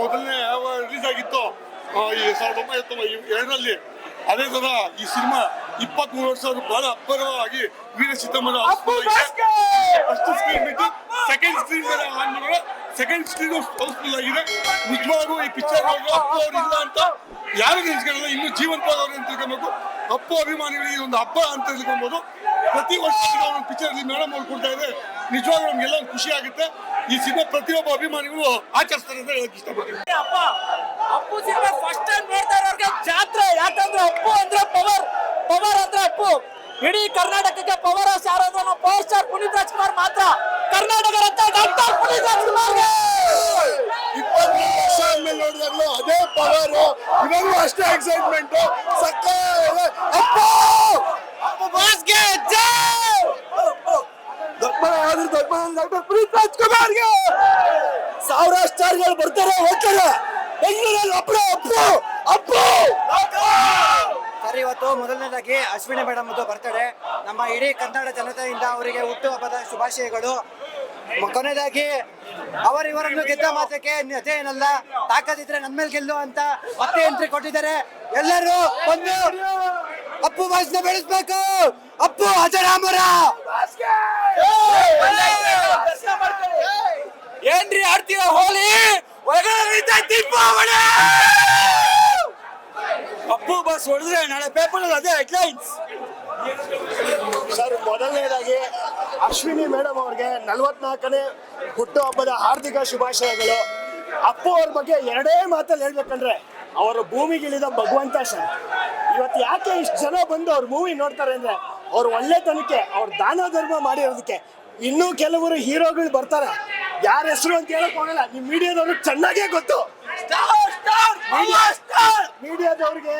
ಮೊದಲನೇ ರಿಲೀಸ್ ಆಗಿತ್ತು ಈ 1992ರಲ್ಲಿ. ಅದೇ ತರ ಈ ಸಿನಿಮಾ 23 ವರ್ಷ ಬಹಳ ಅಬ್ಬರವಾಗಿ ವೀರ ಸಿದ್ದಮ್ಮನ ಫಸ್ಟ್ ಸ್ಕ್ರೀನ್ ಬಿಟ್ಟು ಸೆಕೆಂಡ್ ಸ್ಕ್ರೀನ್ ಮೇಲೆ ಆದ್ಮೇಲೆ ಸೆಕೆಂಡ್ ಸ್ಕ್ರೀನ್ ಹೌಸ್ಫುಲ್ ಆಗಿದೆ. ನಿಜವಾಗೂ ಈ ಪಿಕ್ಚರ್ ಅಪ್ಪು ಅವ್ರಿಲ್ಲ ಅಂತ ಯಾರು ನೆನೆಸ್ಕೊಳ್ಳಲ್ಲ, ಇನ್ನೂ ಜೀವಂತವಾದವ್ರು ಅಂತ ತಿಳ್ಕೊಬೇಕು. ಅಪ್ಪು ಅಭಿಮಾನಿಗಳಿಗೆ ಒಂದು ಹಬ್ಬ ಅಂತ ತಿಳ್ಕೊಬಹುದು. ಪ್ರತಿ ವರ್ಷ ಒಂದು ಪಿಕ್ಚರ್ ಮೇಡಮ್ ಅವ್ರು ಕೊಡ್ತಾ ಇದೆ. ನಿಜವಾಗ್ಲೂ ನಮ್ಗೆಲ್ಲ ಒಂದು ಖುಷಿ ಆಗುತ್ತೆ. ಈ ಸಿನಿಮಾ ಪ್ರತಿಯೊಬ್ಬ ಅಭಿಮಾನಿಗಳು ಆಚರಿಸ್ತಾರೆ ಅಂತ ಹೇಳಕ್ ಇಷ್ಟಪಡ್ತೀನಿ. ಅಪ್ಪು ಸಿನಿಮಾ ಫಸ್ಟ್ ಟೈಮ್ ನೋಡ್ತಾ ಇರೋರಿಗೆ ಜಾತ್ರೆ. ಯಾಕಂದ್ರೆ ಅಪ್ಪು ಅಂದ್ರೆ ಪವರ್ ಅಂದ್ರೆ ಅಪ್ಪು. ಇಡೀ ಕರ್ನಾಟಕಕ್ಕೆ ಪವರ್ ಯಾರಾದ್ರೂ ನಾವು ಪವರ್ ಸ್ಟಾರ್ ಪುನೀತ್ ರಾಜ್ಕುಮಾರ್ ಮಾತ್ರ. ಕರ್ನಾಟಕ ರತ್ನ ಡಾಕ್ಟರ್ ಪುನೀತ್ ರಾಜ್ಕುಮಾರ್ಗೆ 23 ವರ್ಷ ಆದ್ಮೇಲೆ ನೋಡಿದಾಗ್ಲೂ ಅದೇ ಪವರ್, ಇವಾಗಲೂ ಅಷ್ಟೇ ಎಕ್ಸೈಟ್ಮೆಂಟ್. ಅಪ್ಪು ಬಾಸ್ಗೆ ಜೈ. ಡಾಕ್ಟರ್ ಪುನೀತ್ ರಾಜ್ಕುಮಾರ್ಗೆ ಸಾವಿರಾರು ಸ್ಟಾರ್ಗಳು ಬರ್ತಾರೆ ಹೋಗ್ತಾರೆ. ಬೆಂಗಳೂರಲ್ಲಿ ಅಪ್ಪು ಅಪ್ಪು ಸರ್, ಇವತ್ತು ಮೊದಲನೇದಾಗಿ ಅಶ್ವಿನಿ ಮೇಡಮ್ ಬರ್ತಡೆ. ನಮ್ಮ ಇಡೀ ಕನ್ನಡ ಜನತೆಯಿಂದ ಅವರಿಗೆ ಹುಟ್ಟುಹಬ್ಬದ ಶುಭಾಶಯಗಳು. ಕೊನೆಯದಾಗಿ ಅವರಿವರನ್ನು ಗೆದ್ದ ಮಾತಕ್ಕೆ ಅದೇನಲ್ಲ, ತಾಕತ್ತಿದ್ರೆ ನಮ್ಮ ಮೇಲೆ ಗೆಲ್ಲು ಅಂತ ಮತ್ತೆ ಎಂಟ್ರಿ ಕೊಟ್ಟಿದ್ದಾರೆ. ಎಲ್ಲರೂ ಒಂದು ಅಪ್ಪು ಬಾಸ್ನ ಬೆಳೆಸ್ಬೇಕು. ಅಪ್ಪು ಅಜರಾಮರ. ಏನ್ರಿ ಆಡ್ತೀರ ಹೋಲಿ, ಒಳಗಡೆ ದೀಪಾವಳಿ. ಅಪ್ಪು ಬಾಸ್ ಹೊಡೆದ್ರೆ ನಾಳೆ ಪೇಪರ್ ಅದೇ ಹೆಡ್ಲೈನ್ಸ್. ಸರ್, ಮೊದಲನೇದಾಗಿ ಅಶ್ವಿನಿ ಮೇಡಮ್ ಅವ್ರಿಗೆ 44ನೇ ಹುಟ್ಟುಹಬ್ಬದ ಹಾರ್ದಿಕ ಶುಭಾಶಯಗಳು. ಅಪ್ಪು ಅವ್ರ ಬಗ್ಗೆ ಎರಡೇ ಮಾತಲ್ಲಿ ಹೇಳ್ಬೇಕಂದ್ರೆ ಅವರು ಭೂಮಿಗಿಳಿದ ಭಗವಂತ ಸರ್. ಇವತ್ತು ಯಾಕೆ ಇಷ್ಟು ಜನ ಬಂದು ಅವ್ರ ಮೂವಿ ನೋಡ್ತಾರೆ ಅಂದ್ರೆ ಅವ್ರ ಒಳ್ಳೆತನಕ್ಕೆ, ಅವ್ರ ದಾನ ಧರ್ಮ ಮಾಡಿರೋದಕ್ಕೆ. ಇನ್ನೂ ಕೆಲವರು ಹೀರೋಗಳು ಬರ್ತಾರೆ, ಯಾರ ಹೆಸರು ಅಂತ ಹೇಳಕ್ ಹೋಗಲ್ಲ. ನಿಮ್ ಮೀಡಿಯಾದವ್ರಿಗೆ ಚೆನ್ನಾಗೇ ಗೊತ್ತು. ಮೀಡಿಯಾದವ್ರಿಗೆ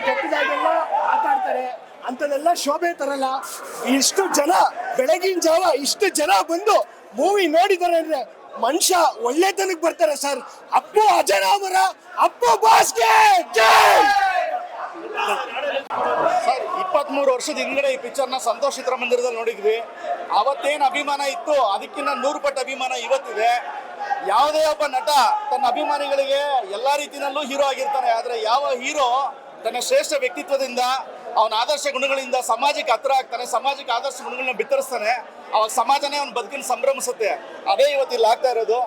ಕೆಟ್ಟದಾಗೆಲ್ಲ ಮಾತಾಡ್ತಾರೆ, ಅಂತದೆಲ್ಲ ಶೋಭೆ ತರಲ್ಲ. ಇಷ್ಟು ಜನ ಬೆಳಗಿನ ಜಾವ ಇಷ್ಟು ಜನ ಬಂದು ಮೂವಿ ನೋಡಿದ್ದಾರೆ ಅಂದ್ರೆ ಮನುಷ್ಯ ಒಳ್ಳೆತನಕ್ಕೆ ಬರ್ತಾರೆ ಸರ್. ಅಪ್ಪು ಅಜರಾಮರ. ಅಪ್ಪು ಬಾಸ್ಗೆ ಜೈ. ಸರ್, 23 ವರ್ಷದ ಹಿಂದ್ಗಡೆ ಈ ಪಿಕ್ಚರ್ನ ಸಂತೋಷ್ ಚಿತ್ರಮಂದಿರದಲ್ಲಿ ನೋಡಿದ್ವಿ. ಅವತ್ತೇನು ಅಭಿಮಾನ ಇತ್ತು ಅದಕ್ಕಿಂತ 100 ಪಟ್ಟು ಅಭಿಮಾನ ಇವತ್ತಿದೆ. ಯಾವುದೇ ಒಬ್ಬ ನಟ ತನ್ನ ಅಭಿಮಾನಿಗಳಿಗೆ ಎಲ್ಲ ರೀತಿಯಲ್ಲೂ ಹೀರೋ ಆಗಿರ್ತಾನೆ. ಆದರೆ ಯಾವ ಹೀರೋ ತನ್ನ ಶ್ರೇಷ್ಠ ವ್ಯಕ್ತಿತ್ವದಿಂದ, ಅವನ ಆದರ್ಶ ಗುಣಗಳಿಂದ ಸಮಾಜಕ್ಕೆ ಹತ್ರ ಆಗ್ತಾನೆ, ಸಮಾಜಕ್ಕೆ ಆದರ್ಶ ಗುಣಗಳನ್ನ ಬಿತ್ತರಿಸ್ತಾನೆ, ಅವಾಗ ಸಮಾಜನೇ ಅವನ ಬದುಕಿನ ಸಂಭ್ರಮಿಸುತ್ತೆ. ಅದೇ ಇವತ್ತಿಲ್ಲಿ ಆಗ್ತಾ ಇರೋದು.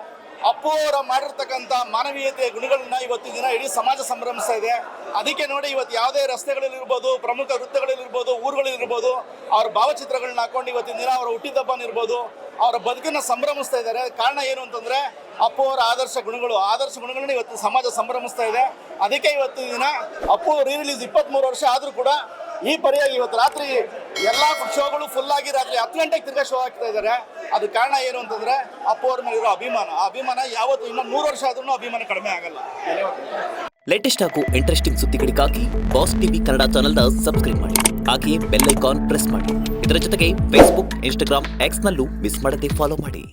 ಅಪ್ಪು ಅವರ ಮಾಡಿರ್ತಕ್ಕಂಥ ಮಾನವೀಯತೆಯ ಗುಣಗಳನ್ನ ಇವತ್ತಿನ ದಿನ ಇಡೀ ಸಮಾಜ ಸಂಭ್ರಮಿಸ್ತಾ ಇದೆ. ಅದಕ್ಕೆ ನೋಡಿ ಇವತ್ತು ಯಾವುದೇ ರಸ್ತೆಗಳಲ್ಲಿರ್ಬೋದು, ಪ್ರಮುಖ ವೃತ್ತಗಳಲ್ಲಿರ್ಬೋದು, ಊರುಗಳಲ್ಲಿರ್ಬೋದು, ಅವ್ರ ಭಾವಚಿತ್ರಗಳನ್ನ ಹಾಕೊಂಡು ಇವತ್ತಿನ ದಿನ ಅವರ ಹುಟ್ಟಿದಬ್ಬನಿರ್ಬೋದು ಅವರ ಬದುಕನ್ನು ಸಂಭ್ರಮಿಸ್ತಾ ಇದ್ದಾರೆ. ಕಾರಣ ಏನು ಅಂತಂದರೆ ಅಪ್ಪು ಅವರ ಆದರ್ಶ ಗುಣಗಳನ್ನ ಇವತ್ತು ಸಮಾಜ ಸಂಭ್ರಮಿಸ್ತಾ ಇದೆ. ಅದಕ್ಕೆ ಇವತ್ತಿನ ದಿನ ಅಪ್ಪು ರಿಲೀಸ್ 23 ವರ್ಷ ಆದರೂ ಕೂಡ ಈ ಪರಿಯಾಗಿ ಇವತ್ತು ರಾತ್ರಿ ಎಲ್ಲ ಶೋಗಳು ಫುಲ್ ಆಗಿ ರಾತ್ರಿ 10 ಗಂಟೆಗೆ ತಿರ್ಗಾ ಶೋ ಆಗ್ತಾ ಇದ್ದಾರೆ. ಅದು ಕಾರಣ ಏನು ಅಂತಂದ್ರೆ ಅಪ್ಪು ಅವ್ರ ಮೇಲೆ ಇರೋ ಅಭಿಮಾನ. ಆ ಅಭಿಮಾನ ಯಾವತ್ತು ಇನ್ನೂ 100 ವರ್ಷ ಆದ್ರೂ ಅಭಿಮಾನ ಕಡಿಮೆ ಆಗಲ್ಲ. ಲೇಟೆಸ್ಟ್ ಹಾಗೂ ಇಂಟ್ರೆಸ್ಟಿಂಗ್ ಸುದ್ದಿಗಳಿಗಾಗಿ ಬಾಸ್ ಟಿವಿ ಕನ್ನಡ ಚಾನೆಲ್ನ ಸಬ್ಸ್ಕ್ರೈಬ್ ಮಾಡಿ. ಹಾಗೆಯೇ ಬೆಲ್ ಐಕಾನ್ ಪ್ರೆಸ್ ಮಾಡಿ. ಇದರ ಜೊತೆಗೆ ಫೇಸ್ಬುಕ್, ಇನ್ಸ್ಟಾಗ್ರಾಮ್, ಎಕ್ಸ್ ನಲ್ಲೂ ಮಿಸ್ ಮಾಡದೆ ಫಾಲೋ ಮಾಡಿ.